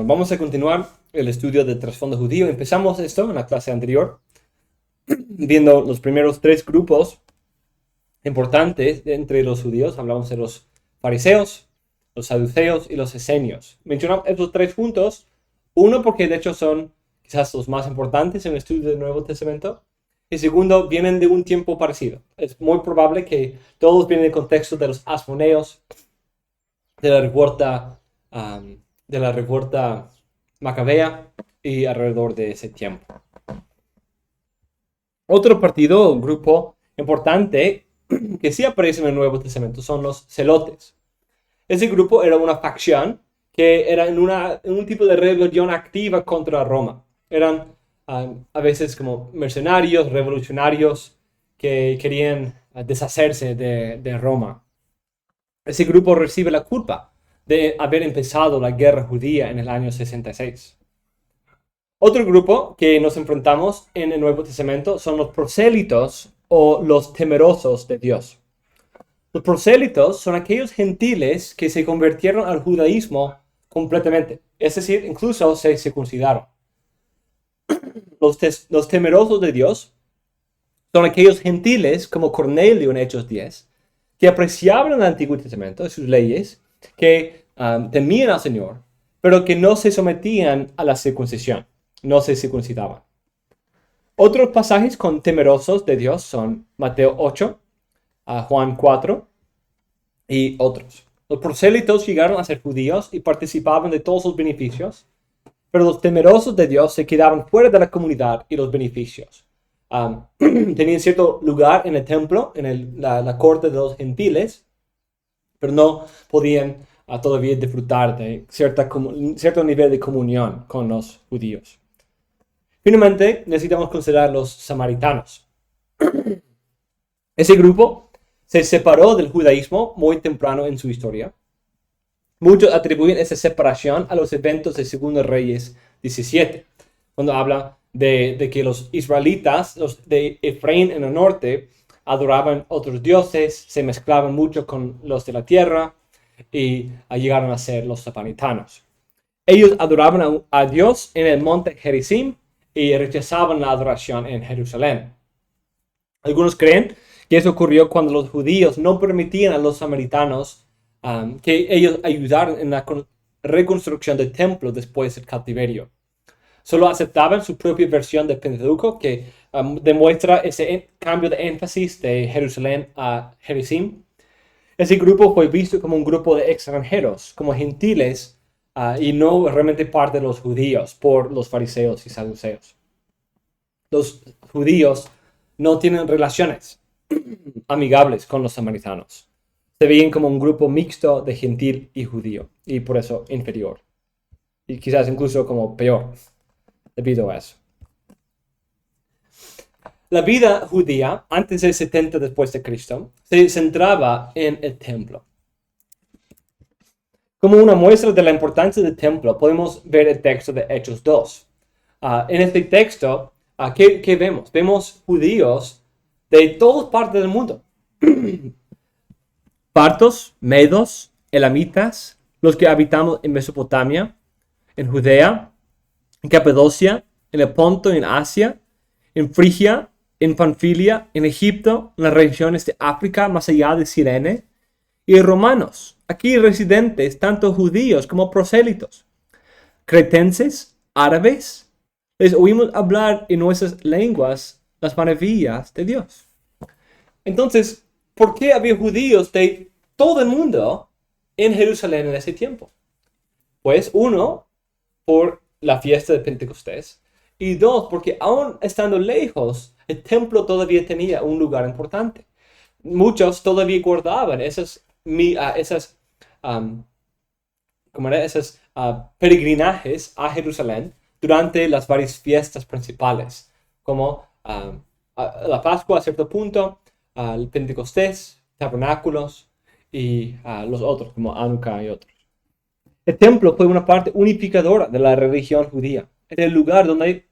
Vamos a continuar el estudio del trasfondo judío. Empezamos esto en la clase anterior, viendo los primeros tres grupos importantes entre los judíos. Hablamos de los fariseos, los saduceos y los esenios. Mencionamos estos tres juntos, uno porque de hecho son quizás los más importantes en el estudio del Nuevo Testamento, y segundo, vienen de un tiempo parecido. Es muy probable que todos vienen del contexto de los asmoneos, de la revuelta macabea y alrededor de ese tiempo. Otro partido o grupo importante que sí aparece en el Nuevo Testamento son los celotes. Ese grupo era una facción que era en un tipo de rebelión activa contra Roma. Eran a veces como mercenarios, revolucionarios que querían deshacerse de Roma. Ese grupo recibe la culpa de haber empezado la guerra judía en el año 66. Otro grupo que nos enfrentamos en el Nuevo Testamento son los prosélitos o los temerosos de Dios. Los prosélitos son aquellos gentiles que se convirtieron al judaísmo completamente, es decir, incluso se circuncidaron. Los temerosos de Dios son aquellos gentiles como Cornelio en Hechos 10, que apreciaban el Antiguo Testamento, sus leyes, que temían al Señor, pero que no se sometían a la circuncisión, no se circuncidaban. Otros pasajes con temerosos de Dios son Mateo 8, Juan 4 y otros. Los prosélitos llegaron a ser judíos y participaban de todos los beneficios, pero los temerosos de Dios se quedaban fuera de la comunidad y los beneficios. Tenían cierto lugar en el templo, en la corte de los gentiles, pero no podían todavía disfrutar de cierto nivel de comunión con los judíos. Finalmente, necesitamos considerar los samaritanos. Ese grupo se separó del judaísmo muy temprano en su historia. Muchos atribuyen esa separación a los eventos de 2 Reyes 17, cuando habla de que los israelitas, los de Efraín en el norte, adoraban otros dioses, se mezclaban mucho con los de la tierra y llegaron a ser los samaritanos. Ellos adoraban a Dios en el monte Gerizim y rechazaban la adoración en Jerusalén. Algunos creen que eso ocurrió cuando los judíos no permitían a los samaritanos que ellos ayudaran en la reconstrucción del templo después del cautiverio. Solo aceptaban su propia versión del Pentateuco, que demuestra ese cambio de énfasis de Jerusalén a Gerizim. Ese grupo fue visto como un grupo de extranjeros, como gentiles, y no realmente parte de los judíos por los fariseos y saduceos. Los judíos no tienen relaciones amigables con los samaritanos. Se veían como un grupo mixto de gentil y judío, y por eso inferior. Y quizás incluso como peor, debido a eso. La vida judía, antes del 70 después de Cristo, se centraba en el templo. Como una muestra de la importancia del templo, podemos ver el texto de Hechos 2. En este texto, ¿qué vemos? Vemos judíos de todas partes del mundo. Partos, medos, elamitas, los que habitamos en Mesopotamia, en Judea, en Capadocia, en el Ponto, en Asia, en Frigia, en Panfilia, en Egipto, en las regiones de África, más allá de Cirene, y romanos, aquí residentes, tanto judíos como prosélitos, cretenses, árabes, les oímos hablar en nuestras lenguas las maravillas de Dios. Entonces, ¿por qué había judíos de todo el mundo en Jerusalén en ese tiempo? Pues uno, por la fiesta de Pentecostés, y dos, porque aún estando lejos, el templo todavía tenía un lugar importante. Muchos todavía guardaban esas peregrinajes a Jerusalén durante las varias fiestas principales, como la Pascua a cierto punto, el Pentecostés, tabernáculos y los otros, como Hanukkah y otros. El templo fue una parte unificadora de la religión judía. Era el lugar donde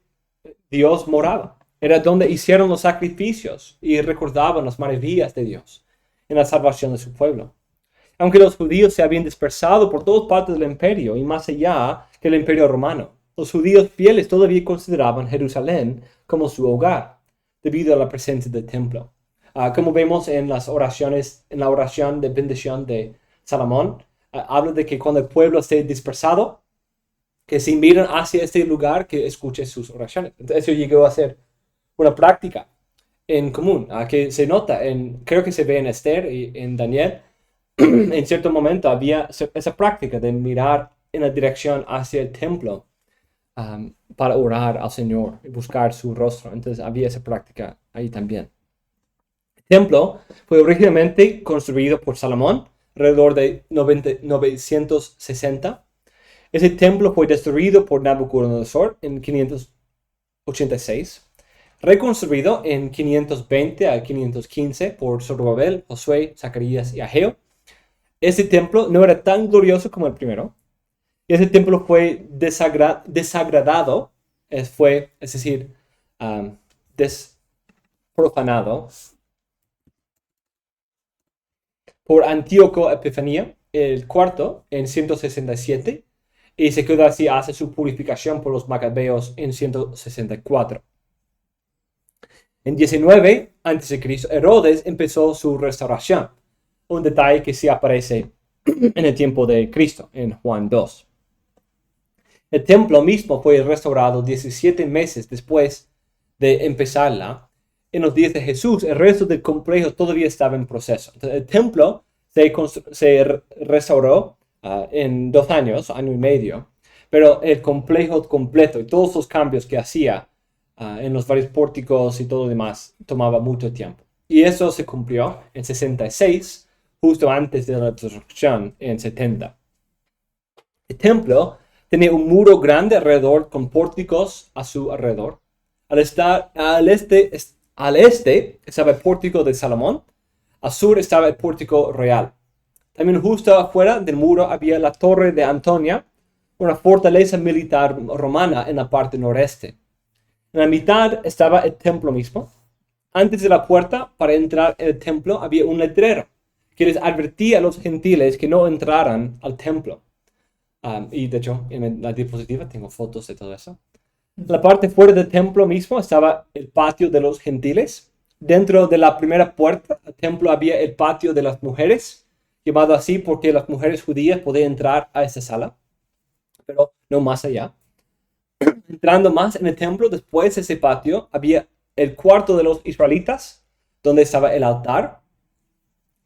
Dios moraba. Era donde hicieron los sacrificios y recordaban las maravillas de Dios en la salvación de su pueblo. aunque los judíos se habían dispersado por todas partes del imperio y más allá que el imperio romano. Los judíos fieles todavía consideraban Jerusalén como su hogar, debido a la presencia del templo. Como vemos en las oraciones, en la oración de bendición de Salomón, habla de que cuando el pueblo esté dispersado, que si miran hacia este lugar, que escuche sus oraciones. Entonces eso llegó a ser una práctica en común, que se nota, creo que se ve en Esther y en Daniel. En cierto momento había esa práctica de mirar en la dirección hacia el templo para orar al Señor y buscar su rostro. Entonces había esa práctica ahí también. El templo fue originalmente construido por Salomón alrededor de 960. Ese templo fue destruido por Nabucodonosor en 586, reconstruido en 520 a 515 por Zorobabel, Josué, Zacarías y Ageo. Ese templo no era tan glorioso como el primero. Y ese templo fue desagradado, es decir, desprofanado por Antíoco Epifanía el cuarto en 167 y se quedó así hasta su purificación por los macabeos en 164. En 19 a.C., Herodes empezó su restauración, un detalle que sí aparece en el tiempo de Cristo, en Juan 2. El templo mismo fue restaurado 17 meses después de empezarla. En los días de Jesús, el resto del complejo todavía estaba en proceso. Entonces, el templo se restauró en 2 años, año y medio, pero el complejo completo y todos los cambios que hacía en los varios pórticos y todo lo demás tomaba mucho tiempo. Y eso se cumplió en 66, justo antes de la resurrección en 70. El templo tenía un muro grande alrededor con pórticos a su alrededor. Al este estaba el pórtico de Salomón. Al sur estaba el pórtico real. También justo afuera del muro había la torre de Antonia, una fortaleza militar romana en la parte noreste. En la mitad estaba el templo mismo. Antes de la puerta para entrar en el templo había un letrero que les advertía a los gentiles que no entraran al templo. Y de hecho, en la diapositiva tengo fotos de todo eso. En la parte fuera del templo mismo estaba el patio de los gentiles. Dentro de la primera puerta del templo había el patio de las mujeres, llamado así porque las mujeres judías podían entrar a esa sala, pero no más allá. Entrando más en el templo, después de ese patio, había el cuarto de los israelitas, donde estaba el altar.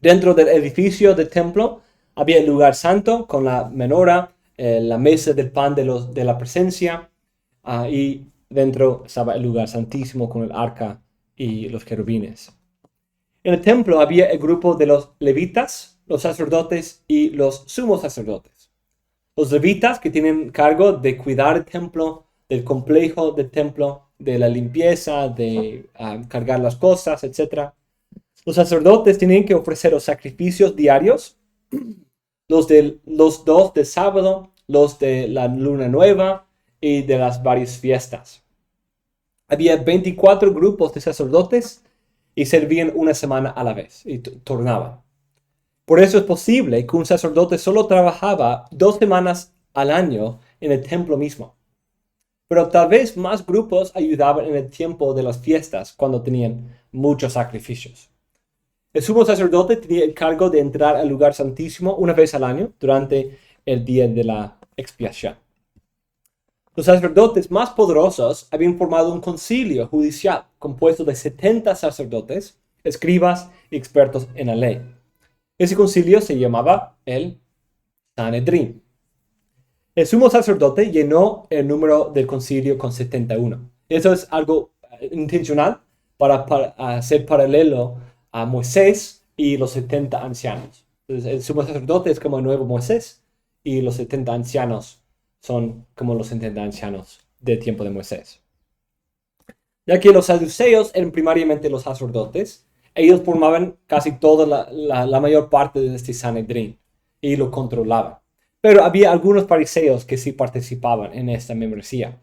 Dentro del edificio del templo había el lugar santo con la menorá, la mesa del pan de la presencia, y dentro estaba el lugar santísimo con el arca y los querubines. En el templo había el grupo de los levitas, los sacerdotes y los sumos sacerdotes. Los levitas, que tienen cargo de cuidar el templo, del complejo del templo, de la limpieza, de cargar las cosas, etc. Los sacerdotes tenían que ofrecer los sacrificios diarios, los dos del sábado, los de la luna nueva y de las varias fiestas. Había 24 grupos de sacerdotes y servían una semana a la vez y tornaban. Por eso es posible que un sacerdote solo trabajaba 2 semanas al año en el templo mismo. Pero tal vez más grupos ayudaban en el tiempo de las fiestas cuando tenían muchos sacrificios. El sumo sacerdote tenía el cargo de entrar al lugar santísimo una vez al año durante el día de la expiación. Los sacerdotes más poderosos habían formado un concilio judicial compuesto de 70 sacerdotes, escribas y expertos en la ley. Ese concilio se llamaba el Sanedrín. El sumo sacerdote llenó el número del concilio con 71. Eso es algo intencional para hacer paralelo a Moisés y los 70 ancianos. Entonces, el sumo sacerdote es como el nuevo Moisés y los 70 ancianos son como los 70 ancianos del tiempo de Moisés. Ya que los saduceos eran primariamente los sacerdotes, ellos formaban casi toda la mayor parte de este Sanedrín y lo controlaban. Pero había algunos fariseos que sí participaban en esta membresía.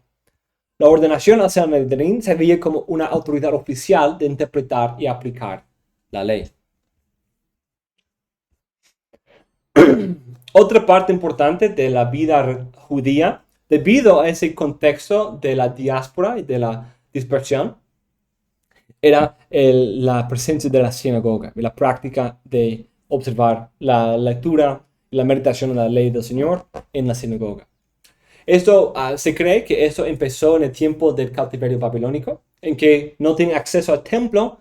La ordenación al Sanedrín se veía como una autoridad oficial de interpretar y aplicar la ley. Otra parte importante de la vida judía, debido a ese contexto de la diáspora y de la dispersión, era la presencia de la sinagoga y la práctica de observar la lectura y la meditación de la ley del Señor en la sinagoga. Esto se cree que esto empezó en el tiempo del cautiverio babilónico, en que no tienen acceso al templo,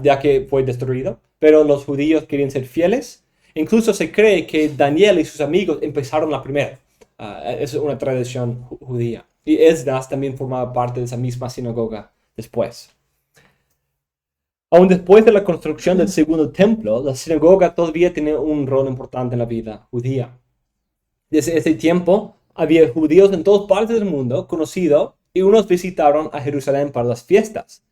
ya que fue destruido, pero los judíos querían ser fieles. Incluso se cree que Daniel y sus amigos empezaron la primera. Es una tradición judía. Y Esdras también formaba parte de esa misma sinagoga después. Aún después de la construcción del segundo templo, la sinagoga todavía tiene un rol importante en la vida judía. Desde ese tiempo, había judíos en todas partes del mundo conocidos y unos visitaron a Jerusalén para las fiestas.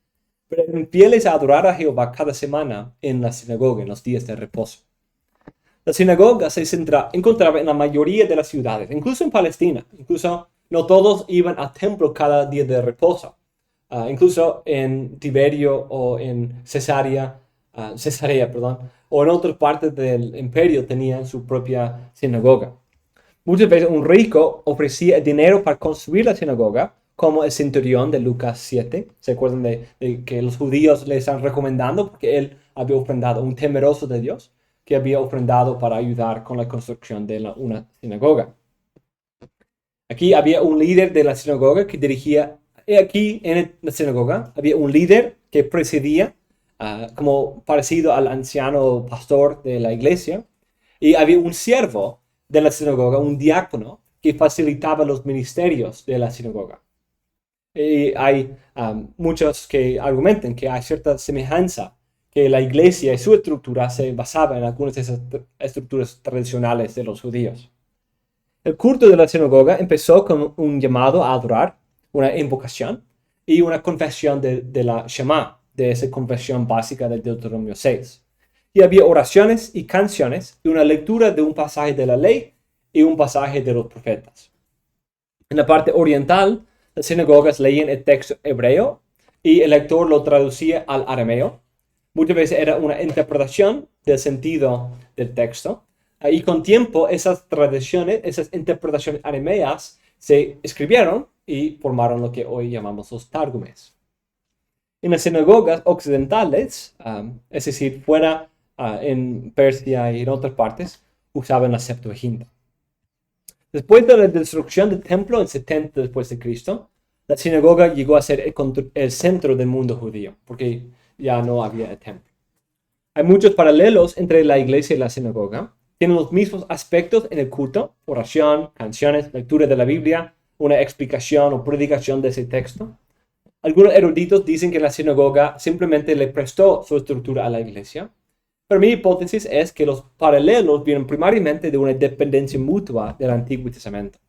Pero eran fieles a adorar a Jehová cada semana en la sinagoga, en los días de reposo. La sinagoga se encontraba en la mayoría de las ciudades, incluso en Palestina. Incluso no todos iban al templo cada día de reposo. Incluso en Tiberio o en Cesarea, o en otras partes del imperio tenían su propia sinagoga. Muchas veces un rico ofrecía dinero para construir la sinagoga, como el centurión de Lucas 7. ¿Se acuerdan de que los judíos le están recomendando porque él había ofrendado, un temeroso de Dios, que había ofrendado para ayudar con la construcción de una sinagoga? Aquí había un líder de la sinagoga que dirigía. Aquí en la sinagoga había un líder que presidía, como parecido al anciano pastor de la iglesia, y había un siervo de la sinagoga, un diácono, que facilitaba los ministerios de la sinagoga. Y hay muchos que argumentan que hay cierta semejanza, que la iglesia y su estructura se basaba en algunas de esas estructuras tradicionales de los judíos. El culto de la sinagoga empezó con un llamado a adorar, una invocación y una confesión de la Shema, de esa confesión básica del Deuteronomio 6. Y había oraciones y canciones y una lectura de un pasaje de la ley y un pasaje de los profetas. En la parte oriental, las sinagogas leían el texto hebreo y el lector lo traducía al arameo. Muchas veces era una interpretación del sentido del texto. Y con tiempo, esas tradiciones, esas interpretaciones arameas se escribieron y formaron lo que hoy llamamos los targumes. En las sinagogas occidentales, es decir, fuera en Persia y en otras partes, usaban la Septuaginta. Después de la destrucción del templo en 70 después de Cristo, la sinagoga llegó a ser el centro del mundo judío, porque ya no había el templo. Hay muchos paralelos entre la iglesia y la sinagoga. Tienen los mismos aspectos en el culto: oración, canciones, lectura de la Biblia, una explicación o predicación de ese texto. Algunos eruditos dicen que la sinagoga simplemente le prestó su estructura a la iglesia. Pero mi hipótesis es que los paralelos vienen primariamente de una dependencia mutua del Antiguo Testamento,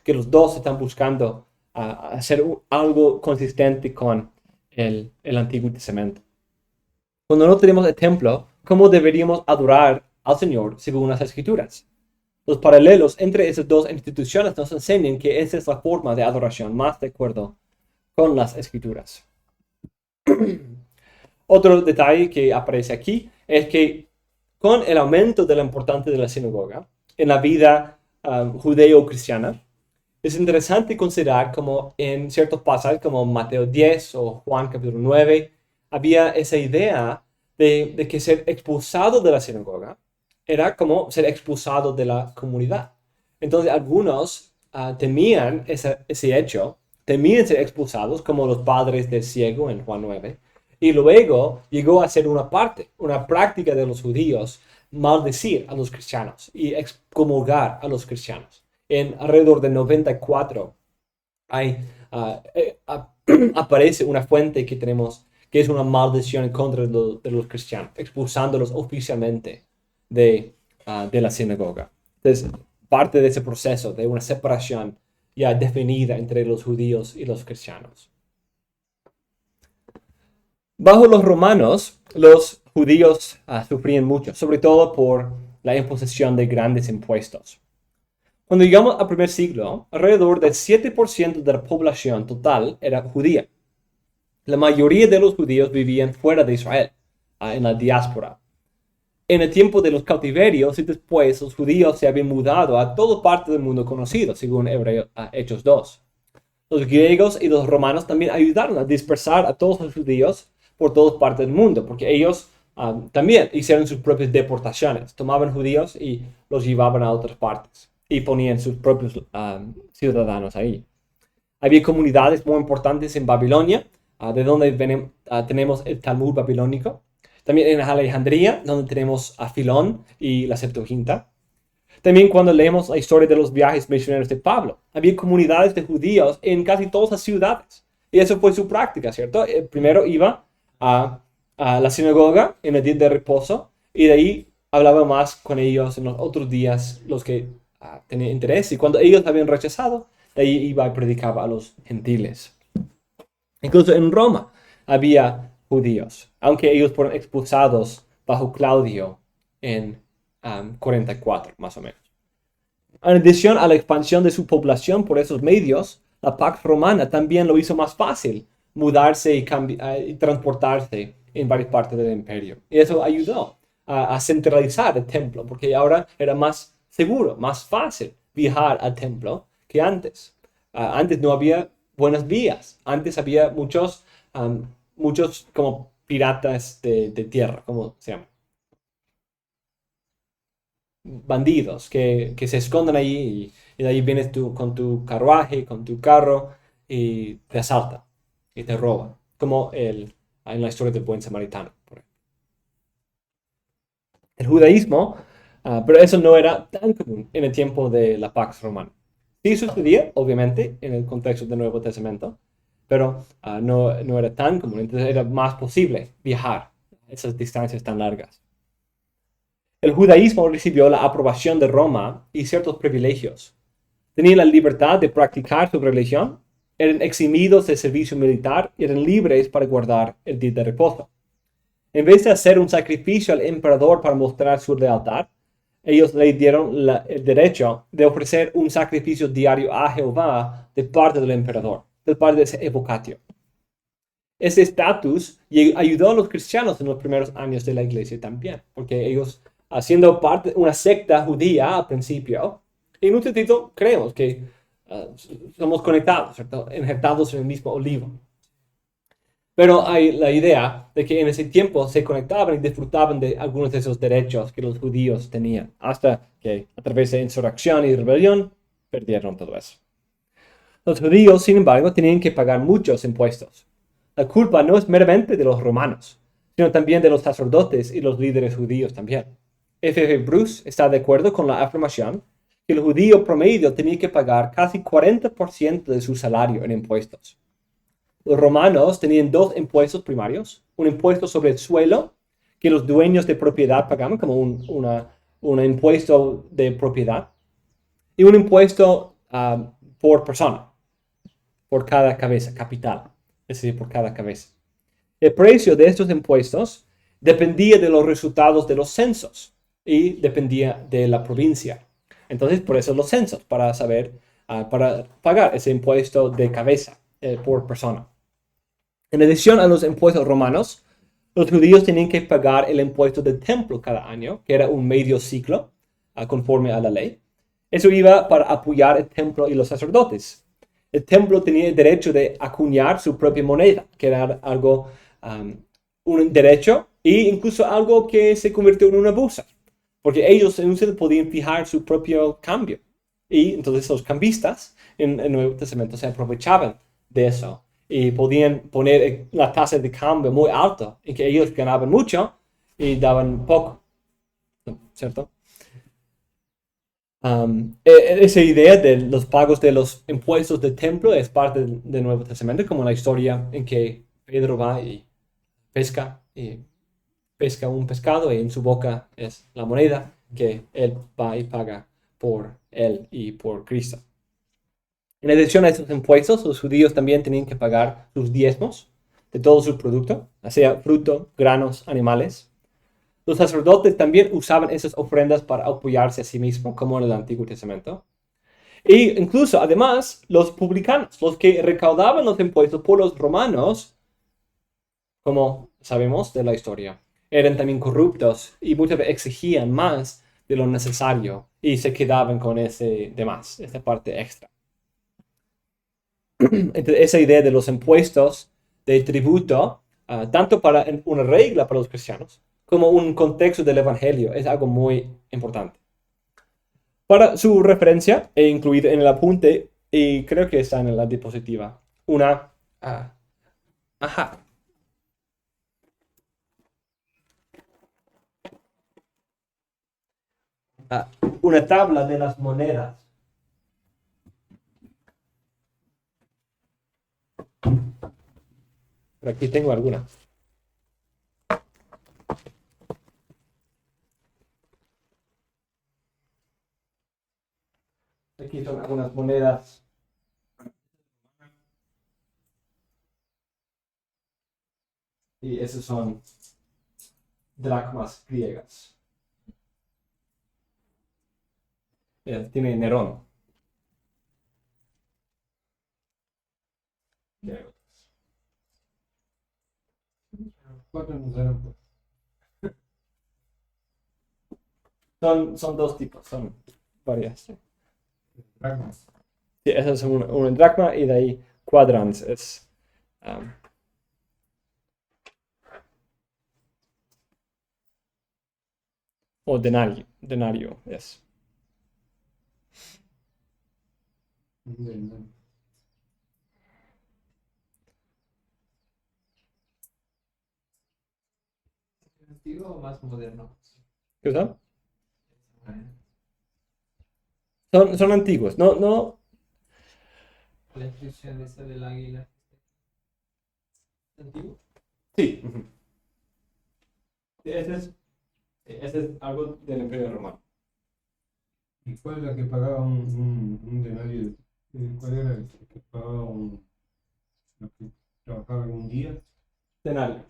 que los dos están buscando hacer algo consistente con el Antiguo Testamento. Cuando no tenemos el templo, ¿cómo deberíamos adorar al Señor según las Escrituras? Los paralelos entre esas dos instituciones nos enseñan que esa es la forma de adoración más de acuerdo con las Escrituras. Otro detalle que aparece aquí es que con el aumento de la importancia de la sinagoga en la vida judeo-cristiana, es interesante considerar como en ciertos pasajes como Mateo 10 o Juan capítulo 9, había esa idea de que ser expulsado de la sinagoga era como ser expulsado de la comunidad. Entonces algunos temían ese hecho, temían ser expulsados, como los padres del ciego en Juan 9. Y luego llegó a ser una práctica de los judíos, maldecir a los cristianos y excomulgar a los cristianos. En alrededor de 94 aparece una fuente que tenemos que es una maldición en contra de los cristianos, expulsándolos oficialmente de la sinagoga. Entonces, parte de ese proceso de una separación ya definida entre los judíos y los cristianos. Bajo los romanos, los judíos sufrían mucho, sobre todo por la imposición de grandes impuestos. Cuando llegamos al primer siglo, alrededor del 7% de la población total era judía. La mayoría de los judíos vivían fuera de Israel, en la diáspora. en el tiempo de los cautiverios y después los judíos se habían mudado a toda parte del mundo conocido, según Hechos 2. Los griegos y los romanos también ayudaron a dispersar a todos los judíos por todas partes del mundo, porque ellos también hicieron sus propias deportaciones. Tomaban judíos y los llevaban a otras partes y ponían sus propios ciudadanos ahí. Había comunidades muy importantes en Babilonia, de donde tenemos el Talmud babilónico. También en Alejandría, donde tenemos a Filón y la Septuaginta. También cuando leemos la historia de los viajes misioneros de Pablo, había comunidades de judíos en casi todas las ciudades. Y eso fue su práctica, ¿cierto? Primero iba a la sinagoga en el día de reposo y de ahí hablaba más con ellos en los otros días, los que tenían interés. Y cuando ellos habían rechazado, de ahí iba y predicaba a los gentiles. Incluso en Roma había judíos, aunque ellos fueron expulsados bajo Claudio en 44, más o menos. En adición a la expansión de su población por esos medios, la Pax Romana también lo hizo más fácil mudarse y transportarse en varias partes del imperio. Y eso ayudó a centralizar el templo, porque ahora era más seguro, más fácil viajar al templo que antes. Antes no había buenas vías. Antes había muchos como piratas de tierra, como se llama. Bandidos que se esconden allí y de ahí vienes tú con tu carruaje, con tu carro y te asaltan y te roban, como en la historia del buen samaritano. El judaísmo, pero eso no era tan común en el tiempo de la Pax Romana. Sí sucedía, obviamente, en el contexto del Nuevo Testamento, pero no era tan común, entonces era más posible viajar esas distancias tan largas. El judaísmo recibió la aprobación de Roma y ciertos privilegios. Tenían la libertad de practicar su religión, eran eximidos de servicio militar y eran libres para guardar el día de reposo. En vez de hacer un sacrificio al emperador para mostrar su lealtad, ellos le dieron el derecho de ofrecer un sacrificio diario a Jehová de parte del emperador, de parte de ese evocatio. Ese estatus ayudó a los cristianos en los primeros años de la iglesia también, porque ellos, haciendo parte de una secta judía al principio, en un sentido creemos que somos conectados, ¿cierto? Injertados en el mismo olivo. Pero hay la idea de que en ese tiempo se conectaban y disfrutaban de algunos de esos derechos que los judíos tenían, hasta que a través de insurrección y rebelión perdieron todo eso. Los judíos, sin embargo, tenían que pagar muchos impuestos. La culpa no es meramente de los romanos, sino también de los sacerdotes y los líderes judíos también. F.F. Bruce está de acuerdo con la afirmación que el judío promedio tenía que pagar casi 40% de su salario en impuestos. Los romanos tenían dos impuestos primarios, un impuesto sobre el suelo que los dueños de propiedad pagaban como un impuesto de propiedad y un impuesto por persona, por cada cabeza, capital, es decir, por cada cabeza. El precio de estos impuestos dependía de los resultados de los censos y dependía de la provincia. Entonces, por eso los censos, para pagar ese impuesto de cabeza por persona. En adición a los impuestos romanos, los judíos tenían que pagar el impuesto del templo cada año, que era un medio ciclo, conforme a la ley. Eso iba para apoyar el templo y los sacerdotes. El templo tenía el derecho de acuñar su propia moneda, que era algo, un derecho e incluso algo que se convirtió en un abuso, porque ellos en un sentido podían fijar su propio cambio. Y entonces los cambistas en el Nuevo Testamento se aprovechaban de eso y podían poner la tasa de cambio muy alta, en que ellos ganaban mucho y daban poco, ¿cierto? Esa idea de los pagos de los impuestos del templo es parte del Nuevo Testamento, como la historia en que Pedro va y pesca un pescado y en su boca es la moneda que él va y paga por él y por Cristo. En adición a esos impuestos, los judíos también tenían que pagar sus diezmos de todo su producto, sea fruto, granos, animales. Los sacerdotes también usaban esas ofrendas para apoyarse a sí mismos, como en el Antiguo Testamento. E incluso, además, los publicanos, los que recaudaban los impuestos por los romanos, como sabemos de la historia, eran también corruptos y muchas veces exigían más de lo necesario y se quedaban con ese demás, esa parte extra. Entonces, esa idea de los impuestos, de tributo, tanto para una regla para los cristianos como un contexto del evangelio, es algo muy importante. Para su referencia, he incluido en el apunte, y creo que está en la diapositiva, ajá, una tabla de las monedas. Pero aquí tengo algunas. Aquí son algunas monedas. Y esas son dracmas griegas. Tiene Nerón. Son dos tipos, son varias. Dracmas. Sí, esa es una dracma y de ahí quadrans es. O denario es. ¿Antiguo o más moderno? ¿Qué son? Son antiguos. No. La inscripción esa del águila. ¿Antiguo? Sí. Ese es algo del Imperio Romano. ¿Y cuál es la que pagaba un denario? ¿Cuál era el que pagaba lo que trabajaba en un día? Denario.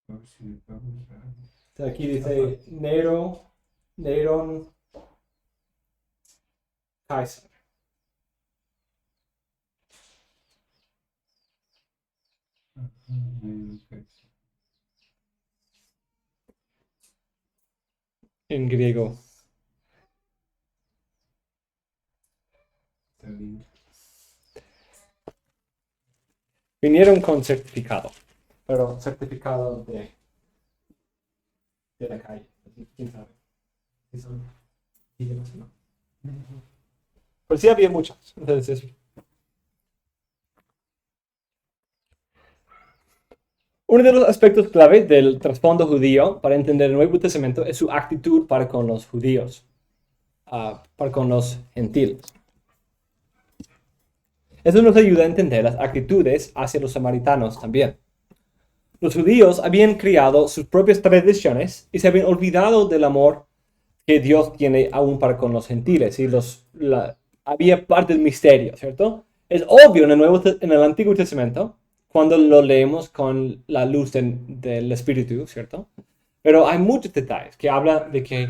A ver si le pagamos Aquí dice Neron Kaiser. En griego. Vinieron con certificado, pero certificado de la calle. ¿Quién sabe? ¿No? Pero sí había muchas. Entonces, uno de los aspectos clave del trasfondo judío para entender el Nuevo Testamento es su actitud para con los judíos, para con los gentiles. Eso nos ayuda a entender las actitudes hacia los samaritanos también. Los judíos habían creado sus propias tradiciones y se habían olvidado del amor que Dios tiene aún para con los gentiles. Y había parte del misterio, ¿cierto? Es obvio en el Antiguo Testamento, cuando lo leemos con la luz del Espíritu, ¿cierto? Pero hay muchos detalles que hablan de que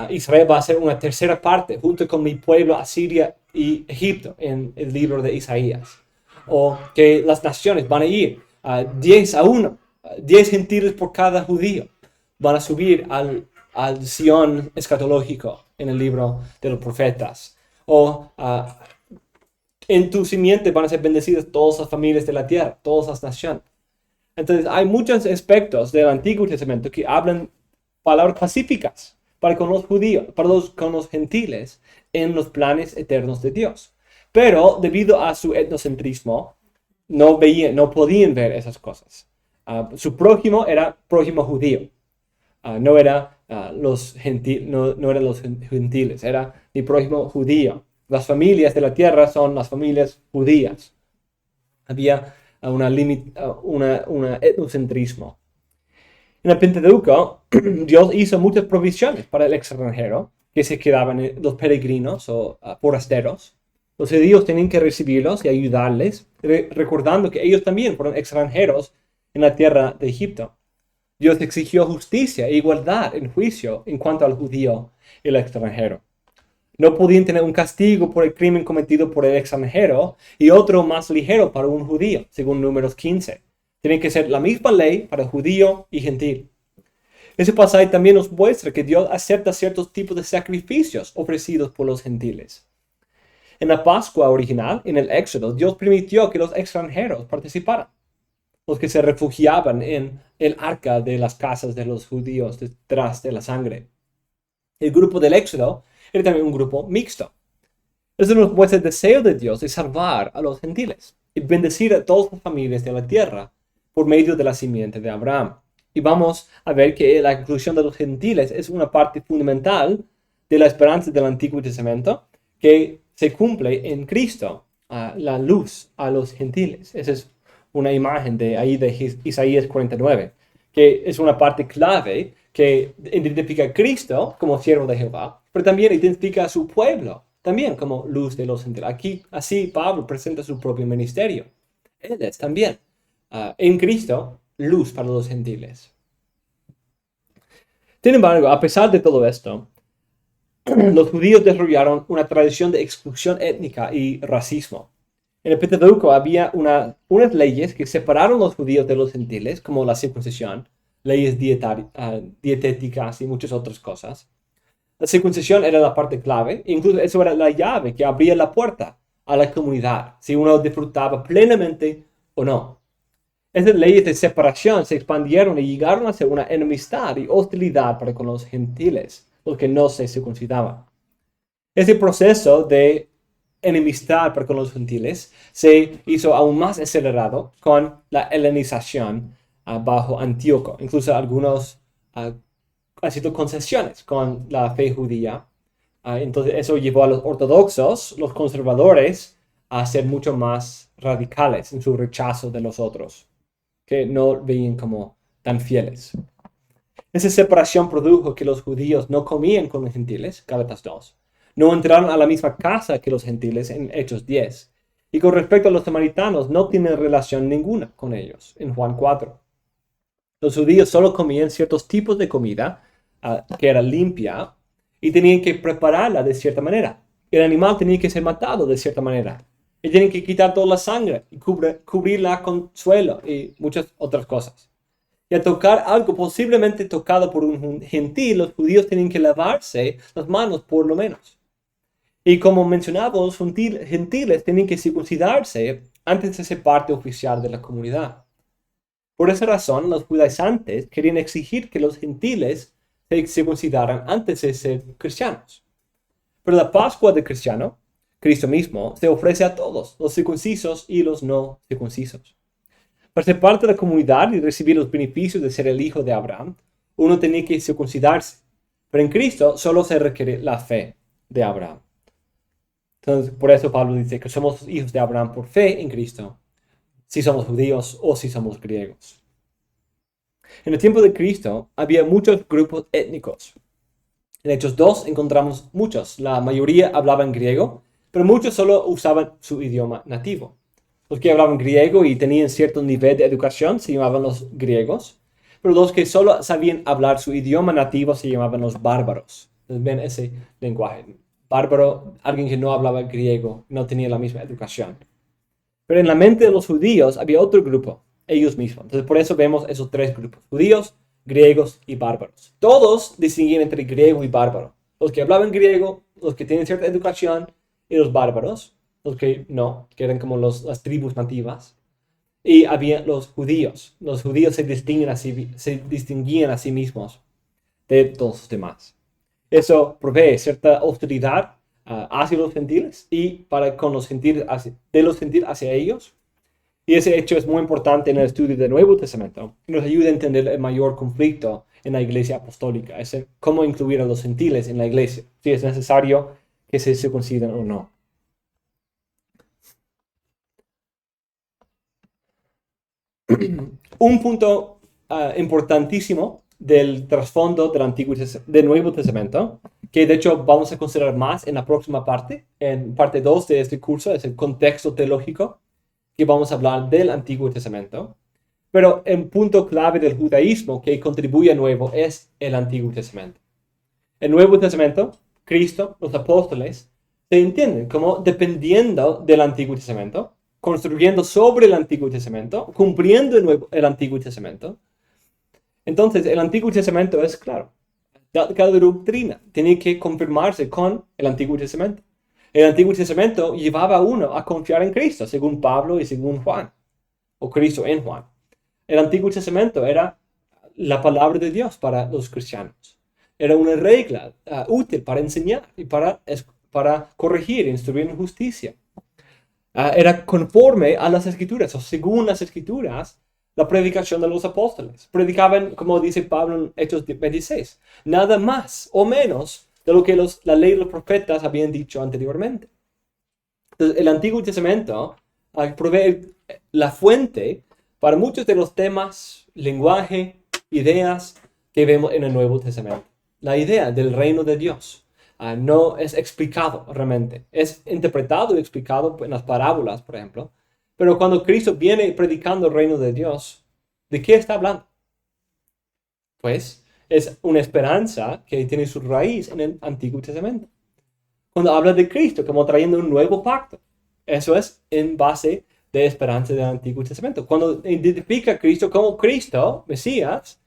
Israel va a ser una tercera parte junto con mi pueblo Asiria y Egipto en el libro de Isaías. O que las naciones van a ir 10 a 1, 10 gentiles por cada judío. Van a subir al Sion escatológico en el libro de los profetas. O en tu simiente van a ser bendecidas todas las familias de la tierra, todas las naciones. Entonces hay muchos aspectos del Antiguo Testamento que hablan palabras pacíficas para con los judíos, con los gentiles en los planes eternos de Dios. Pero debido a su etnocentrismo, no podían ver esas cosas. Su prójimo era prójimo judío. No eran los gentiles, era mi prójimo judío. Las familias de la tierra son las familias judías. Había un etnocentrismo. En el Pentateuco, Dios hizo muchas provisiones para el extranjero que se quedaban, los peregrinos o forasteros. Los judíos tenían que recibirlos y ayudarles, recordando que ellos también fueron extranjeros en la tierra de Egipto. Dios exigió justicia e igualdad en juicio en cuanto al judío y el extranjero. No podían tener un castigo por el crimen cometido por el extranjero y otro más ligero para un judío, según Números 15. Tiene que ser la misma ley para judío y gentil. Ese pasaje también nos muestra que Dios acepta ciertos tipos de sacrificios ofrecidos por los gentiles. En la Pascua original, en el Éxodo, Dios permitió que los extranjeros participaran, los que se refugiaban en el arca de las casas de los judíos detrás de la sangre. El grupo del Éxodo era también un grupo mixto. Eso nos muestra el deseo de Dios de salvar a los gentiles y bendecir a todas las familias de la tierra por medio de la simiente de Abraham. Y vamos a ver que la inclusión de los gentiles es una parte fundamental de la esperanza del Antiguo Testamento que se cumple en Cristo, la luz a los gentiles. Esa es una imagen de ahí de Isaías 49, que es una parte clave que identifica a Cristo como siervo de Jehová, pero también identifica a su pueblo, también como luz de los gentiles. Aquí, así Pablo presenta su propio ministerio. Él es también, en Cristo, luz para los gentiles. Sin embargo, a pesar de todo esto, los judíos desarrollaron una tradición de exclusión étnica y racismo. En el Pentateuco había unas leyes que separaron a los judíos de los gentiles, como la circuncisión, leyes dietéticas y muchas otras cosas. La circuncisión era la parte clave, incluso eso era la llave que abría la puerta a la comunidad, si uno disfrutaba plenamente o no. Esas leyes de separación se expandieron y llegaron a ser una enemistad y hostilidad para con los gentiles, los que no se circuncidaban. Ese proceso de enemistad para con los gentiles se hizo aún más acelerado con la helenización bajo Antíoco. Incluso algunos haciendo concesiones con la fe judía. Entonces eso llevó a los ortodoxos, los conservadores, a ser mucho más radicales en su rechazo de los otros, que no veían como tan fieles. Esa separación produjo que los judíos no comían con los gentiles, Gálatas 2. No entraron a la misma casa que los gentiles en Hechos 10. Y con respecto a los samaritanos, no tienen relación ninguna con ellos, en Juan 4. Los judíos solo comían ciertos tipos de comida que era limpia y tenían que prepararla de cierta manera. El animal tenía que ser matado de cierta manera. Y tienen que quitar toda la sangre y cubrirla con suelo y muchas otras cosas. Y al tocar algo posiblemente tocado por un gentil, los judíos tienen que lavarse las manos por lo menos. Y como mencionaba, los gentiles tienen que circuncidarse antes de ser parte oficial de la comunidad. Por esa razón, los judaizantes querían exigir que los gentiles se circuncidaran antes de ser cristianos. Pero la Pascua del cristiano, Cristo mismo, se ofrece a todos, los circuncisos y los no circuncisos. Para ser parte de la comunidad y recibir los beneficios de ser el hijo de Abraham, uno tenía que circuncidarse. Pero en Cristo solo se requiere la fe de Abraham. Entonces, por eso Pablo dice que somos hijos de Abraham por fe en Cristo, si somos judíos o si somos griegos. En el tiempo de Cristo había muchos grupos étnicos. En Hechos 2 encontramos muchos. La mayoría hablaban griego, pero muchos solo usaban su idioma nativo. Los que hablaban griego y tenían cierto nivel de educación se llamaban los griegos, pero los que solo sabían hablar su idioma nativo se llamaban los bárbaros. Entonces, ven ese lenguaje. Bárbaro, alguien que no hablaba griego, no tenía la misma educación. Pero en la mente de los judíos había otro grupo, ellos mismos. Entonces por eso vemos esos tres grupos, judíos, griegos y bárbaros. Todos distinguían entre griego y bárbaro. Los que hablaban griego, los que tienen cierta educación, y los bárbaros, los que no, que eran como las tribus nativas. Y había los judíos. Los judíos se distinguían a sí mismos de todos los demás. Eso provee cierta hostilidad hacia los gentiles y con los gentiles de los gentiles hacia ellos. Y ese hecho es muy importante en el estudio del Nuevo Testamento. Nos ayuda a entender el mayor conflicto en la iglesia apostólica. Es cómo incluir a los gentiles en la iglesia. Si es necesario que se circunciden o no. Un punto importantísimo del trasfondo del Nuevo Testamento, que de hecho vamos a considerar más en la próxima parte, en parte 2 de este curso, es el contexto teológico, que vamos a hablar del Antiguo Testamento. Pero el punto clave del judaísmo que contribuye a nuevo es el Antiguo Testamento. El Nuevo Testamento, Cristo, los apóstoles, se entienden como dependiendo del Antiguo Testamento, construyendo sobre el Antiguo Testamento, cumpliendo el Antiguo Testamento. Entonces, el Antiguo Testamento es claro. Cada doctrina tiene que confirmarse con el Antiguo Testamento. El Antiguo Testamento llevaba a uno a confiar en Cristo, según Pablo y según Juan, o Cristo en Juan. El Antiguo Testamento era la palabra de Dios para los cristianos. Era una regla útil para enseñar y para corregir, instruir en justicia. Era conforme a las Escrituras, o según las Escrituras, la predicación de los apóstoles. Predicaban, como dice Pablo en Hechos 26, nada más o menos de lo que la ley de los profetas habían dicho anteriormente. Entonces, el Antiguo Testamento provee la fuente para muchos de los temas, lenguaje, ideas que vemos en el Nuevo Testamento. La idea del reino de Dios no es explicado realmente. Es interpretado y explicado en las parábolas, por ejemplo. Pero cuando Cristo viene predicando el reino de Dios, ¿de qué está hablando? Pues es una esperanza que tiene su raíz en el Antiguo Testamento. Cuando habla de Cristo como trayendo un nuevo pacto, eso es en base de esperanza del Antiguo Testamento. Cuando identifica a Cristo como Cristo, Mesías,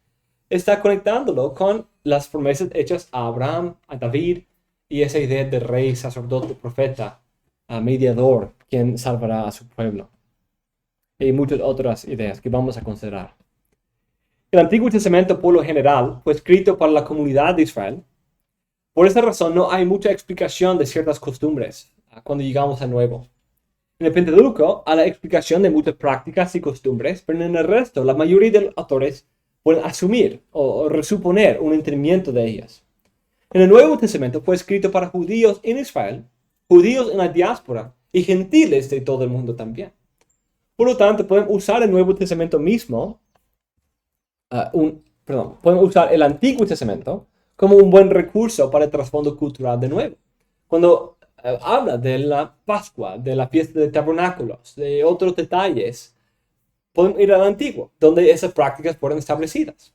está conectándolo con las promesas hechas a Abraham, a David, y esa idea de rey, sacerdote, profeta, mediador, quien salvará a su pueblo. Y muchas otras ideas que vamos a considerar. El Antiguo Testamento, por lo general, fue escrito para la comunidad de Israel. Por esa razón, no hay mucha explicación de ciertas costumbres cuando llegamos al Nuevo. En el Pentateuco, hay la explicación de muchas prácticas y costumbres, pero en el resto, la mayoría de los autores pueden asumir o resuponer un entendimiento de ellas. En el Nuevo Testamento fue escrito para judíos en Israel, judíos en la diáspora y gentiles de todo el mundo también. Por lo tanto, pueden usar el Nuevo Testamento mismo, pueden usar el Antiguo Testamento como un buen recurso para el trasfondo cultural de nuevo. Cuando habla de la Pascua, de la fiesta de tabernáculos, de otros detalles, pueden ir al Antiguo, donde esas prácticas fueron establecidas.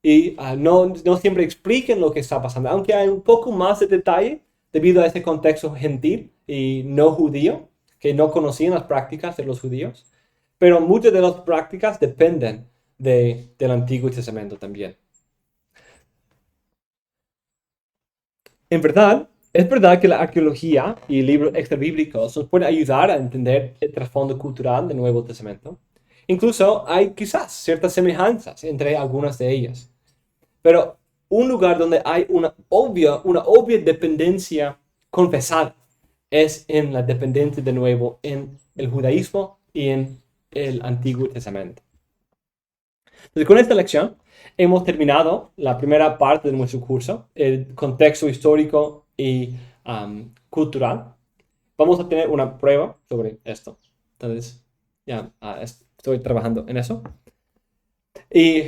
Y no siempre expliquen lo que está pasando, aunque hay un poco más de detalle debido a ese contexto gentil y no judío, que no conocían las prácticas de los judíos. Pero muchas de las prácticas dependen del Antiguo Testamento también. En verdad, es verdad que la arqueología y libros extrabíblicos nos pueden ayudar a entender el trasfondo cultural del Nuevo Testamento. Incluso hay quizás ciertas semejanzas entre algunas de ellas. Pero un lugar donde hay una obvia dependencia confesada es en la dependencia de nuevo en el judaísmo y en el Antiguo Testamento. Entonces, con esta lección hemos terminado la primera parte de nuestro curso, el contexto histórico y cultural. Vamos a tener una prueba sobre esto. Entonces, ya estoy trabajando en eso. Y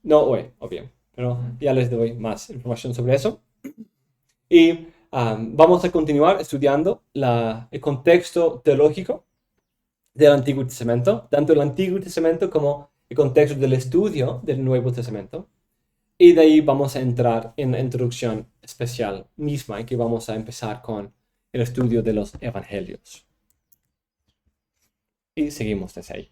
no hoy, obvio, pero ya les doy más información sobre eso. Y vamos a continuar estudiando el contexto teológico del Antiguo Testamento, tanto el Antiguo Testamento como el contexto del estudio del Nuevo Testamento. Y de ahí vamos a entrar en la introducción especial misma, en que vamos a empezar con el estudio de los evangelios. Y seguimos desde ahí.